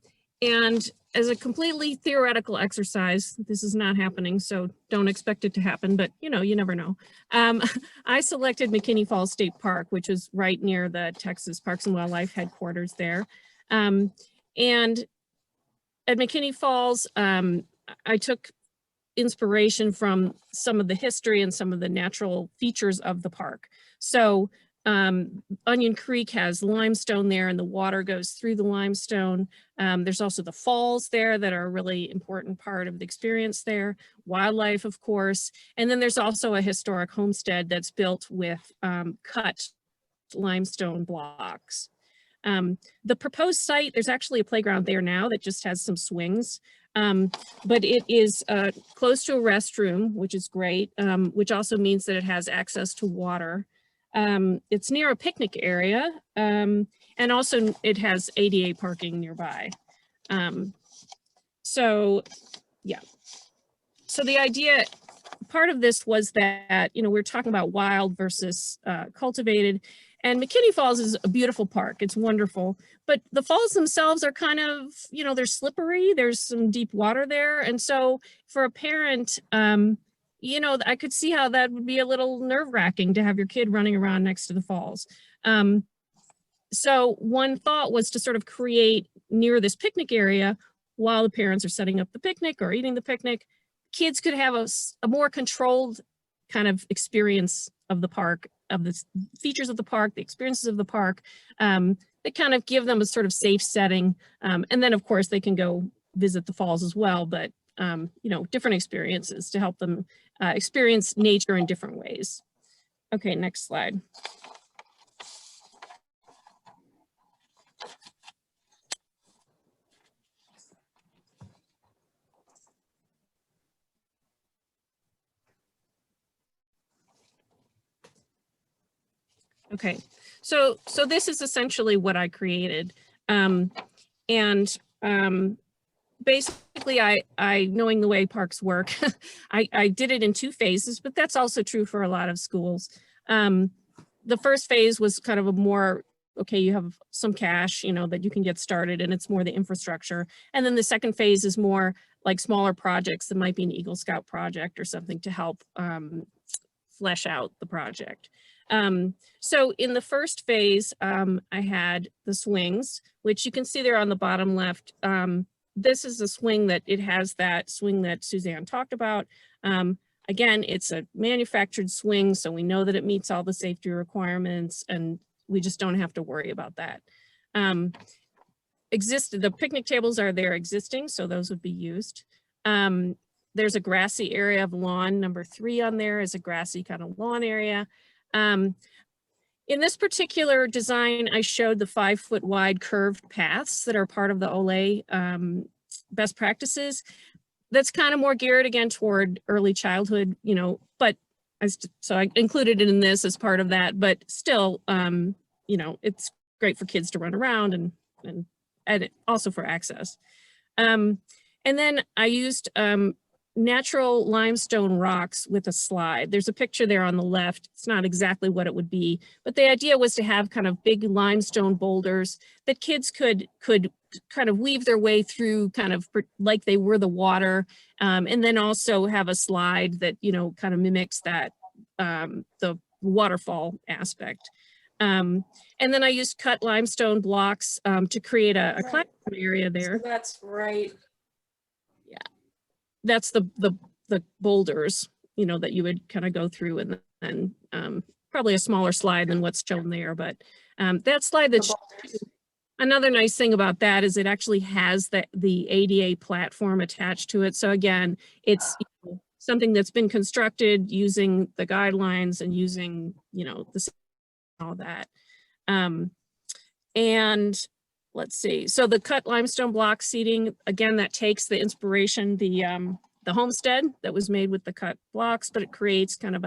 as a completely theoretical exercise, this is not happening, so don't expect it to happen, but you never know. I selected McKinney Falls State Park, which is right near the Texas Parks and Wildlife headquarters there. And at McKinney Falls, I took inspiration from some of the history and some of the natural features of the park. So Onion Creek has limestone there, and the water goes through the limestone. There's also the falls there that are a really important part of the experience there. Wildlife, of course. And then there's also a historic homestead that's built with cut limestone blocks. The proposed site, there's actually a playground there now that just has some swings, but it is close to a restroom, which is great, which also means that it has access to water. It's near a picnic area, and also it has ADA parking nearby. So yeah, so the idea, part of this was that, you know, we're talking about wild versus cultivated, and McKinney Falls is a beautiful park. It's wonderful, but the falls themselves are kind of, you know, they're slippery. There's some deep water there. And so for a parent, you know, I could see how that would be a little nerve-wracking to have your kid running around next to the falls. So one thought was to sort of create near this picnic area while the parents are setting up the picnic or eating the picnic, kids could have a more controlled kind of experience of the park, of the features of the park, the experiences of the park, that kind of give them a sort of safe setting. And then of course they can go visit the falls as well, but you know, different experiences to help them experience nature in different ways. Okay, next slide. Okay, so this is essentially what I created. Basically, I knowing the way parks work, I did it in 2 phases, but that's also true for a lot of schools. The first phase was kind of a more, okay, you have some cash, you know, that you can get started, and it's more the infrastructure. And then the second phase is more like smaller projects that might be an Eagle Scout project or something to help flesh out the project. So in the first phase, I had the swings, which you can see there on the bottom left. This is the swing that it has, that swing that Suzanne talked about. Again, it's a manufactured swing, so we know that it meets all the safety requirements, and we just don't have to worry about that. The picnic tables are there existing, so those would be used. There's a grassy area of lawn. Number 3 on there is a grassy kind of lawn area. In this particular design, I showed the 5-foot wide curved paths that are part of the OLE best practices. That's kind of more geared again toward early childhood, you know, but so I included it in this as part of that, but still, you know, it's great for kids to run around and also for access. And then I used natural limestone rocks with a slide. There's a picture there on the left. It's not exactly what it would be, but the idea was to have kind of big limestone boulders that kids could kind of weave their way through, kind of like they were the water, and then also have a slide that, you know, kind of mimics that, the waterfall aspect. And then I used cut limestone blocks to create a classroom area there. So that's right. That's the boulders, you know, that you would kind of go through, and then probably a smaller slide than what's shown there. But that slide, that's another nice thing about that is it actually has the ADA platform attached to it. So again, it's, you know, something that's been constructed using the guidelines and using, you know, all that. And let's see. So the cut limestone block seating, again, that takes the inspiration, the homestead that was made with the cut blocks, but it creates kind of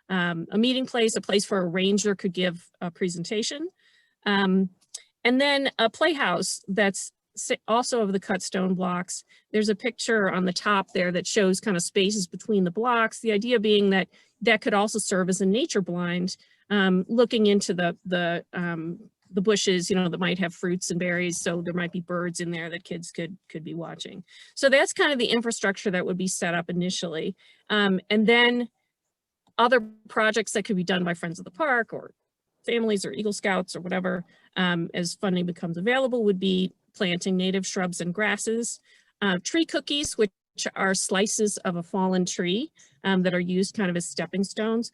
a meeting place, a place where a ranger could give a presentation. And then a playhouse that's also of the cut stone blocks. There's a picture on the top there that shows kind of spaces between the blocks. The idea being that that could also serve as a nature blind, looking into the bushes, you know, that might have fruits and berries. So there might be birds in there that kids could be watching. So that's kind of the infrastructure that would be set up initially. And then other projects that could be done by Friends of the Park or families or Eagle Scouts or whatever, as funding becomes available, would be planting native shrubs and grasses, tree cookies, which are slices of a fallen tree that are used kind of as stepping stones.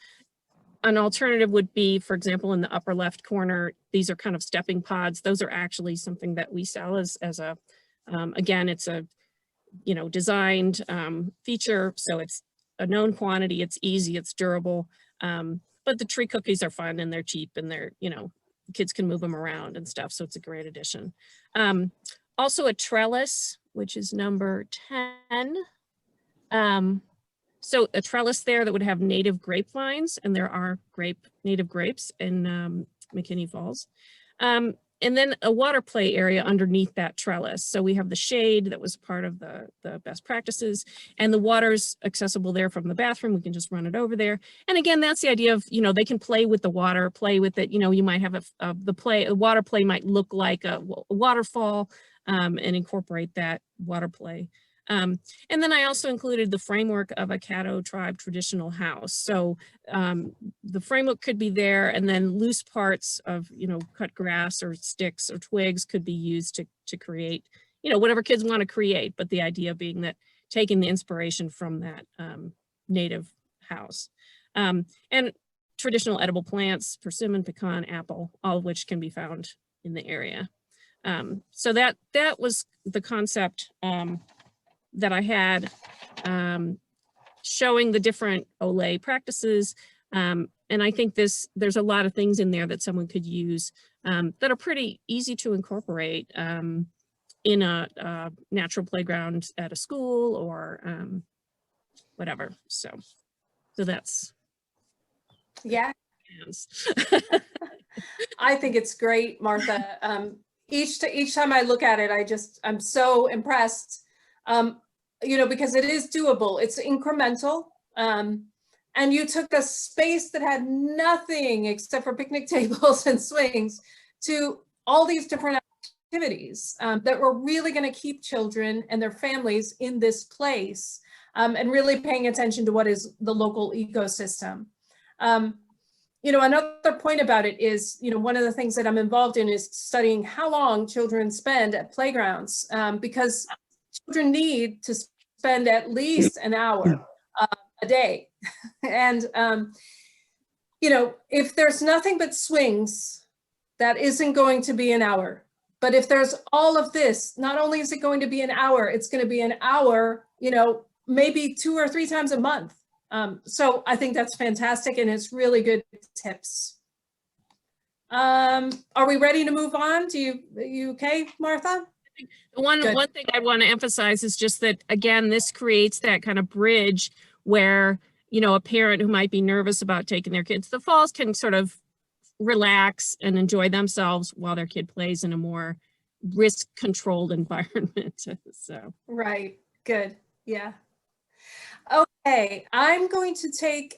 An alternative would be, for example, in the upper left corner, these are kind of stepping pods. Those are actually something that we sell as a, again, it's a, you know, designed feature. So it's a known quantity, it's easy, it's durable. But the tree cookies are fun and they're cheap and they're, you know, kids can move them around and stuff. So it's a great addition. Also a trellis, which is number 10. So a trellis there that would have native grapevines, and there are native grapes in McKinney Falls. And then a water play area underneath that trellis. So we have the shade that was part of the best practices, and the water's accessible there from the bathroom. We can just run it over there. And again, that's the idea of, they can play with the water, play with it. You might have the water play might look like a waterfall, and incorporate that water play. And then I also included the framework of a Caddo tribe traditional house. So the framework could be there, and then loose parts of, cut grass or sticks or twigs could be used to create, whatever kids want to create. But the idea being that taking the inspiration from that native house. And traditional edible plants, persimmon, pecan, apple, all of which can be found in the area. So that was the concept that I had, showing the different OLE practices. And I think there's a lot of things in there that someone could use that are pretty easy to incorporate in a natural playground at a school or whatever. So that's. Yeah. I think it's great, Martha. Each time I look at it, I'm so impressed. Because it is doable, it's incremental. And you took a space that had nothing except for picnic tables and swings to all these different activities that were really going to keep children and their families in this place, and really paying attention to what is the local ecosystem. Another point about it is, one of the things that I'm involved in is studying how long children spend at playgrounds, because children need to spend at least an hour a day. And, if there's nothing but swings, that isn't going to be an hour. But if there's all of this, not only is it going to be an hour, it's going to be an hour, maybe 2 or 3 times a month. So I think that's fantastic, and it's really good tips. Are we ready to move on? You okay, Martha? One thing I want to emphasize is just that, again, this creates that kind of bridge where, a parent who might be nervous about taking their kids to the falls can sort of relax and enjoy themselves while their kid plays in a more risk-controlled environment. So. Right. Good. Yeah. Okay, I'm going to take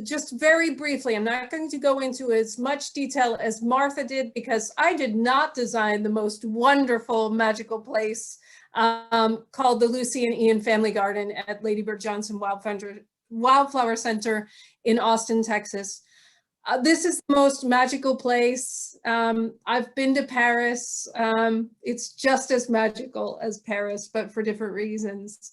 just very briefly, I'm not going to go into as much detail as Martha did, because I did not design the most wonderful magical place called the Lucy and Ian Family Garden at Lady Bird Johnson Wildflower Center in Austin, Texas. This is the most magical place. I've been to Paris. It's just as magical as Paris, but for different reasons.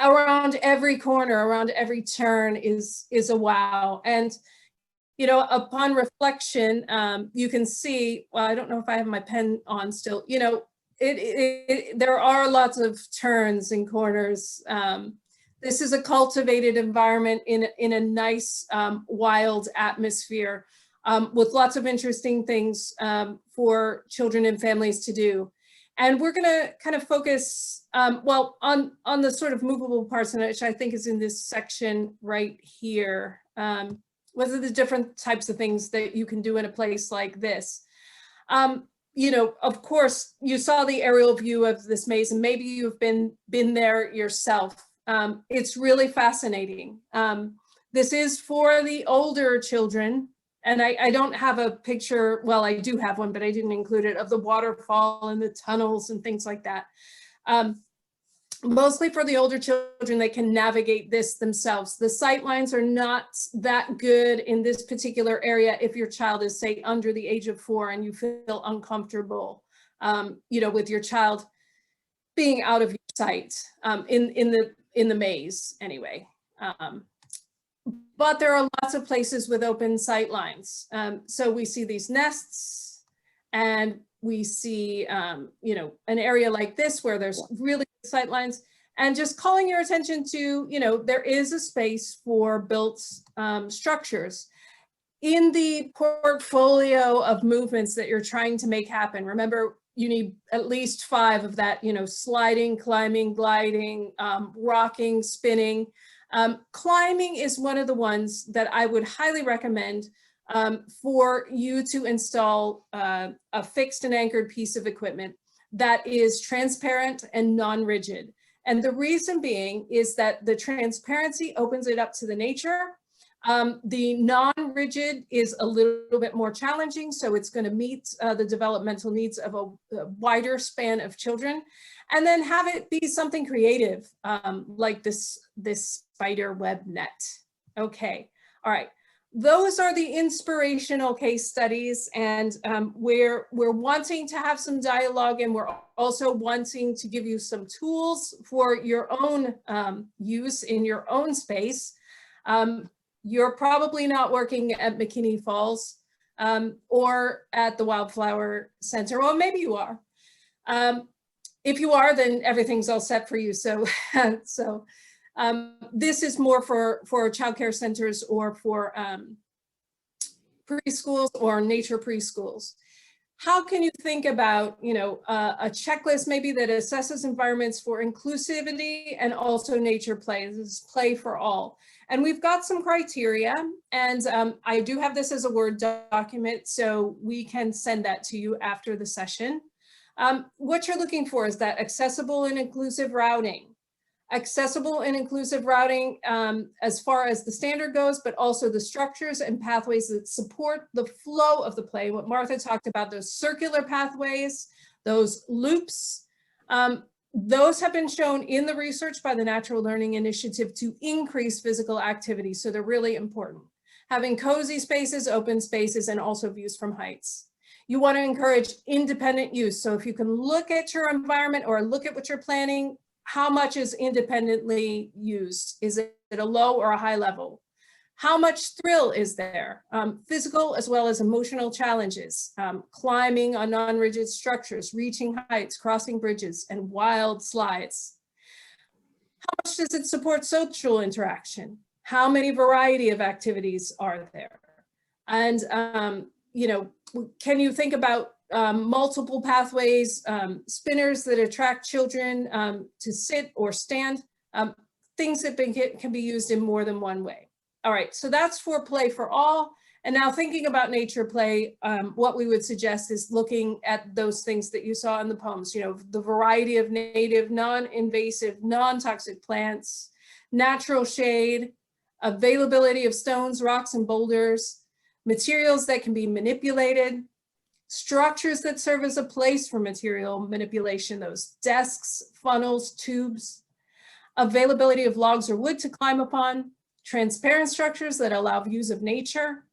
Around every corner, around every turn is a wow. And, upon reflection, you can see, well, I don't know if I have my pen on still, there are lots of turns and corners. This is a cultivated environment in a nice, wild atmosphere, with lots of interesting things for children and families to do. And we're going to kind of focus, on the sort of movable parts, which I think is in this section right here. What are the different types of things that you can do in a place like this? Of course, you saw the aerial view of this maze, and maybe you've been there yourself. It's really fascinating. This is for the older children. And I don't have a picture, well, I do have one, but I didn't include it, of the waterfall and the tunnels and things like that. Mostly for the older children, they can navigate this themselves. The sight lines are not that good in this particular area if your child is, say, under the age of 4 and you feel uncomfortable, with your child being out of your sight, in the maze anyway. But there are lots of places with open sight lines. So we see these nests, and we see, an area like this where there's really good sight lines, and just calling your attention to, there is a space for built structures. in the portfolio of movements that you're trying to make happen, remember, you need at least 5 of that, sliding, climbing, gliding, rocking, spinning. Climbing is one of the ones that I would highly recommend for you to install a fixed and anchored piece of equipment that is transparent and non-rigid. And the reason being is that the transparency opens it up to the nature. The non-rigid is a little bit more challenging, so it's going to meet the developmental needs of a wider span of children. And then have it be something creative, like this spider web net. Okay, all right. Those are the inspirational case studies, and we're wanting to have some dialogue, and we're also wanting to give you some tools for your own use in your own space. You're probably not working at McKinney Falls or at the Wildflower Center, or maybe you are. If you are, then everything's all set for you. So, this is more for childcare centers or for preschools or nature preschools. How can you think about, a checklist maybe that assesses environments for inclusivity and also nature play? This is play for all. And we've got some criteria, and I do have this as a Word document, so we can send that to you after the session. What you're looking for is that accessible and inclusive routing. Accessible and inclusive routing as far as the standard goes, but also the structures and pathways that support the flow of the play. What Martha talked about, those circular pathways, those loops, those have been shown in the research by the Natural Learning Initiative to increase physical activity. So they're really important. Having cozy spaces, open spaces, and also views from heights. You want to encourage independent use. So if you can look at your environment or look at what you're planning, how much is independently used? Is it at a low or a high level? How much thrill is there? Physical as well as emotional challenges, climbing on non-rigid structures, reaching heights, crossing bridges, and wild slides. How much does it support social interaction? How many variety of activities are there? And, can you think about multiple pathways, spinners that attract children to sit or stand, things that can be used in more than one way. All right, so that's for play for all. And now thinking about nature play, what we would suggest is looking at those things that you saw in the poems, the variety of native, non-invasive, non-toxic plants, natural shade, availability of stones, rocks, and boulders, materials that can be manipulated, structures that serve as a place for material manipulation, those desks, funnels, tubes, availability of logs or wood to climb upon, transparent structures that allow views of nature,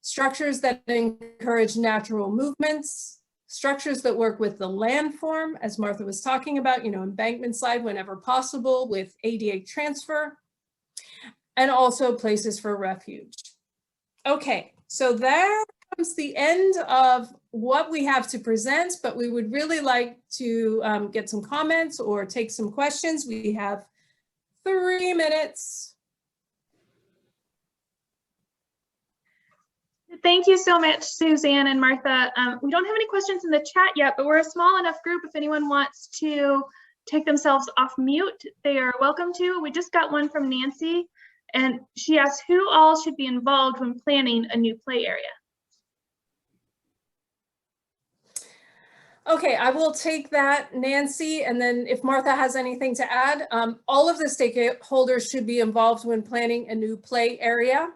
structures that encourage natural movements, structures that work with the landform, as Martha was talking about, embankment slide whenever possible with ADA transfer, and also places for refuge. Okay, so there comes the end of what we have to present, but we would really like to get some comments or take some questions. We have 3 minutes. Thank you so much, Suzanne and Martha. We don't have any questions in the chat yet, but we're a small enough group. If anyone wants to take themselves off mute, they are welcome to. We just got one from Nancy, and she asked who all should be involved when planning a new play area. Okay, I will take that, Nancy, and then if Martha has anything to add, all of the stakeholders should be involved when planning a new play area.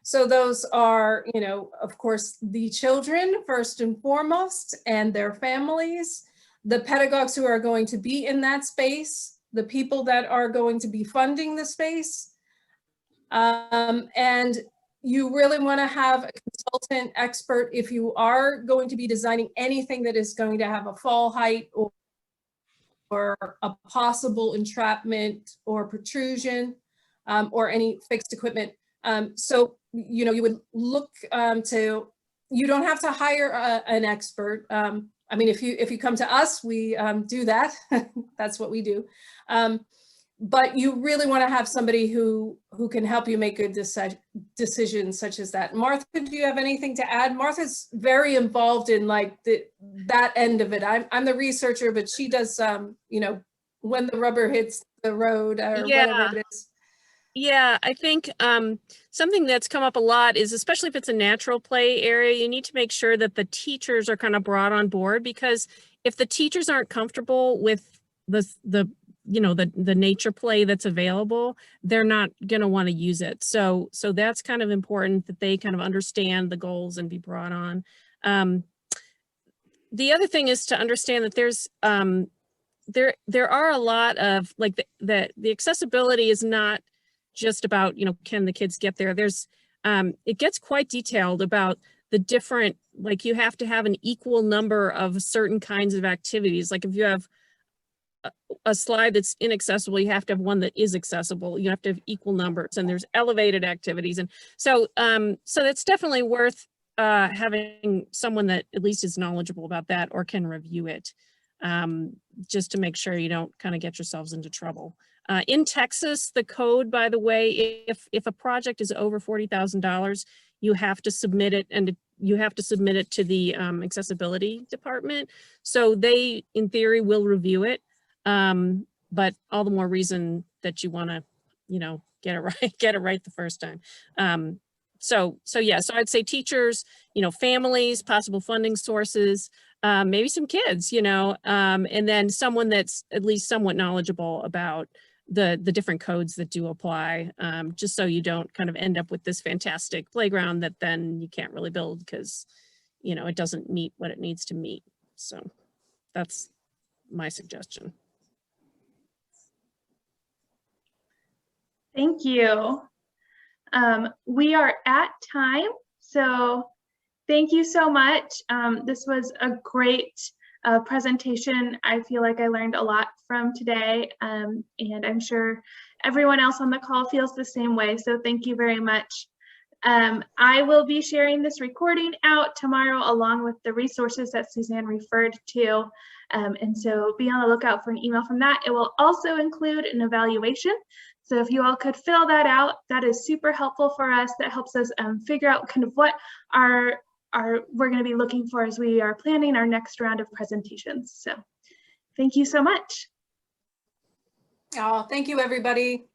So those are, of course, the children first and foremost, and their families, the pedagogues who are going to be in that space, the people that are going to be funding the space, and you really want to have a consultant expert if you are going to be designing anything that is going to have a fall height or a possible entrapment or protrusion or any fixed equipment. So, you would look you don't have to hire an expert. I mean, if you come to us, we do that. That's what we do. But you really want to have somebody who can help you make good decisions such as that. Martha, do you have anything to add? Martha's very involved in like that end of it. I'm the researcher, but she does, you know, when the rubber hits the road or whatever it is. Yeah, I think something that's come up a lot is, especially if it's a natural play area, you need to make sure that the teachers are kind of brought on board, because if the teachers aren't comfortable with the nature play that's available, they're not going to want to use it. So that's kind of important, that they kind of understand the goals and be brought on. The other thing is to understand that there's there are a lot of, like, the accessibility is not just about, you know, can the kids get there? There's it gets quite detailed about the different, like, you have to have an equal number of certain kinds of activities. Like if you have a slide that's inaccessible, you have to have one that is accessible. You have to have equal numbers, and there's elevated activities. And so so it's definitely worth having someone that at least is knowledgeable about that or can review it, just to make sure you don't kind of get yourselves into trouble. In Texas, the code, by the way, if a project is over $40,000, you have to submit it, and you have to submit it to the accessibility department. So they, in theory, will review it. But all the more reason that you want to, you know, get it right the first time. So I'd say teachers, you know, families, possible funding sources, maybe some kids, you know, and then someone that's at least somewhat knowledgeable about the different codes that do apply, just so you don't kind of end up with this fantastic playground that then you can't really build because, you know, it doesn't meet what it needs to meet. So that's my suggestion. Thank you. We are at time, so thank you so much. This was a great presentation. I feel like I learned a lot from today, and I'm sure everyone else on the call feels the same way, so thank you very much. I will be sharing this recording out tomorrow along with the resources that Suzanne referred to, and so be on the lookout for an email from that. It will also include an evaluation. So if you all could fill that out, that is super helpful for us. That helps us figure out kind of what we're going to be looking for as we are planning our next round of presentations. So thank you so much. Oh, thank you, everybody.